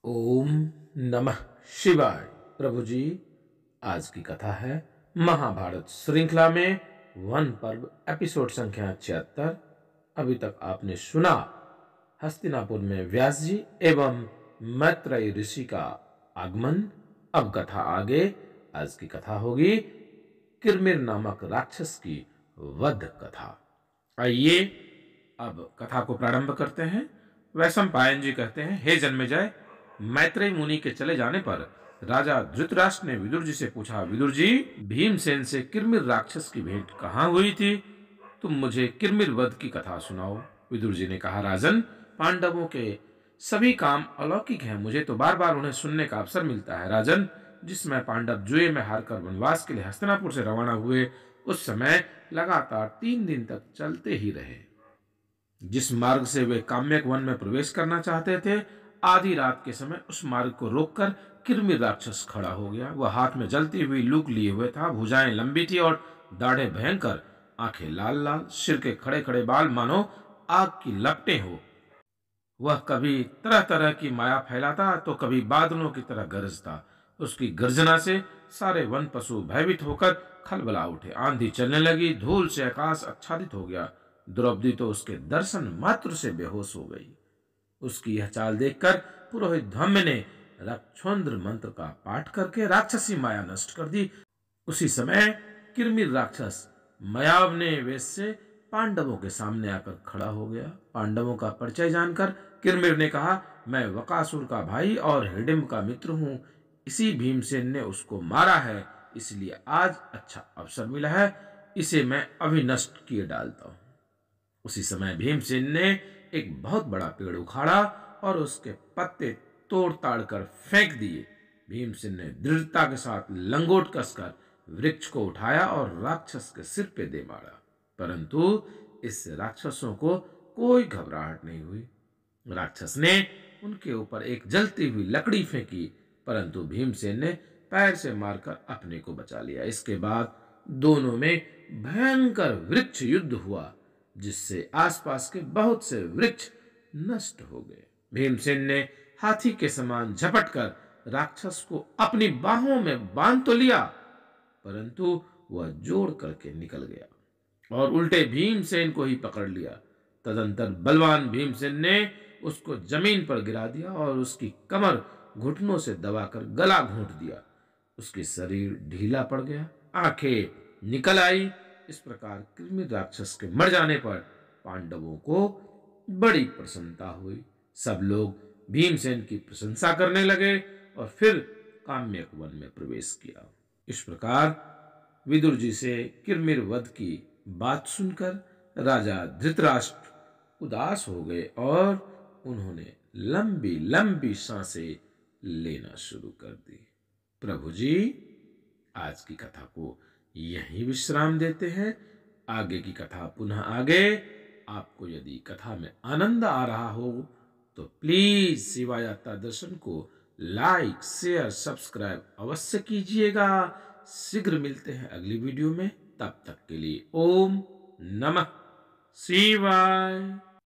ओम नमः शिवाय। प्रभु जी, आज की कथा है महाभारत श्रृंखला में वन पर्व एपिसोड संख्या 76। अभी तक आपने सुना हस्तिनापुर में व्यास जी एवं मैत्रेयी ऋषि का आगमन। अब कथा आगे। आज की कथा होगी किरमिर नामक राक्षस की वध कथा। आइए अब कथा को प्रारंभ करते हैं। वैशंपायन जी कहते हैं, हे जन्मेजय, मैत्रेय मुनि के चले जाने पर राजा धृतराष्ट्र ने विदुर जी से पूछा, विदुर जी, भीमसेन से किरमिर राक्षस की भेंट कहाँ हुई थी? तुम मुझे किरमिर वध की कथा सुनाओ। विदुर जी ने कहा, राजन, पांडवों के सभी काम अलौकिक हैं। मुझे तो बार बार उन्हें सुनने का अवसर मिलता है। राजन, जिस समय पांडव जुए में हारकर वनवास के लिए हस्तिनापुर से रवाना हुए, उस समय लगातार 3 दिन तक चलते ही रहे। जिस मार्ग से वे काम्यक वन में प्रवेश करना चाहते थे, आधी रात के समय उस मार्ग को रोककर किरमिर राक्षस खड़ा हो गया। वह हाथ में जलती हुई लूक लिए हुए था, भुजाएं लंबी थी और दाढ़ें भयंकर, आंखें लाल लाल, सिर के खड़े खड़े बाल मानो आग की लपटें हो। वह कभी तरह तरह की माया फैलाता तो कभी बादलों की तरह गरजता। उसकी गर्जना से सारे वन पशु भयभीत होकर खलबला उठे। आंधी चलने लगी, धूल से आकाश आच्छादित हो गया। द्रौपदी तो उसके दर्शन मात्र से बेहोश हो गई। उसकी यह चाल देखकर पुरोहित धम्य ने रक्षोंद्र मंत्र का पाठ करके राक्षसी माया नष्ट कर दी। उसी समय किरमिर राक्षस मायावने वेश से पांडवों के सामने आकर खड़ा हो गया। पांडवों का परिचय जानकर किरमिर ने कहा, मैं वकासुर का भाई और हिडिंब का मित्र हूं। इसी भीमसेन ने उसको मारा है, इसलिए आज अच्छा अवसर मिला है, इसे मैं अभी नष्ट किए डालता हूं। उसी समय भीमसेन ने एक बहुत बड़ा पेड़ उखाड़ा और उसके पत्ते तोड़ ताड़ कर फेंक दिए। भीमसेन ने दृढ़ता के साथ लंगोट कसकर वृक्ष को उठाया और राक्षस के सिर पे दे मारा, परंतु इससे राक्षसों को कोई घबराहट नहीं हुई। राक्षस ने उनके ऊपर एक जलती हुई लकड़ी फेंकी, परंतु भीमसेन ने पैर से मारकर अपने को बचा लिया। इसके बाद दोनों में भयंकर वृक्ष युद्ध हुआ, जिससे आसपास के बहुत से वृक्ष नष्ट हो गए। भीमसेन ने हाथी के समान झपटकर राक्षस को अपनी बाहों में बांध तो लिया, परंतु वह जोड़ करके निकल गया और उल्टे भीमसेन को ही पकड़ लिया। तदंतर बलवान भीमसेन ने उसको जमीन पर गिरा दिया और उसकी कमर घुटनों से दबाकर गला घोंट दिया। उसकी शरीर ढीला पड़ गया, आंखें निकल आई। इस प्रकार किरमिर राक्षस के मर जाने पर पांडवों को बड़ी प्रसन्नता हुई। सब लोग भीमसेन की प्रशंसा करने लगे और फिर काम्यक वन में प्रवेश किया। इस प्रकार विदुर जी से किरमिर वध की बात सुनकर राजा धृतराष्ट्र उदास हो गए और उन्होंने लंबी लंबी सांसें लेना शुरू कर दी। प्रभु जी, आज की कथा को यहीं विश्राम देते हैं। आगे की कथा पुनः आगे। आपको यदि कथा में आनंद आ रहा हो तो प्लीज शिवा यात्रा दर्शन को लाइक, शेयर, सब्सक्राइब अवश्य कीजिएगा। शीघ्र मिलते हैं अगली वीडियो में। तब तक के लिए ओम नमः शिवाय।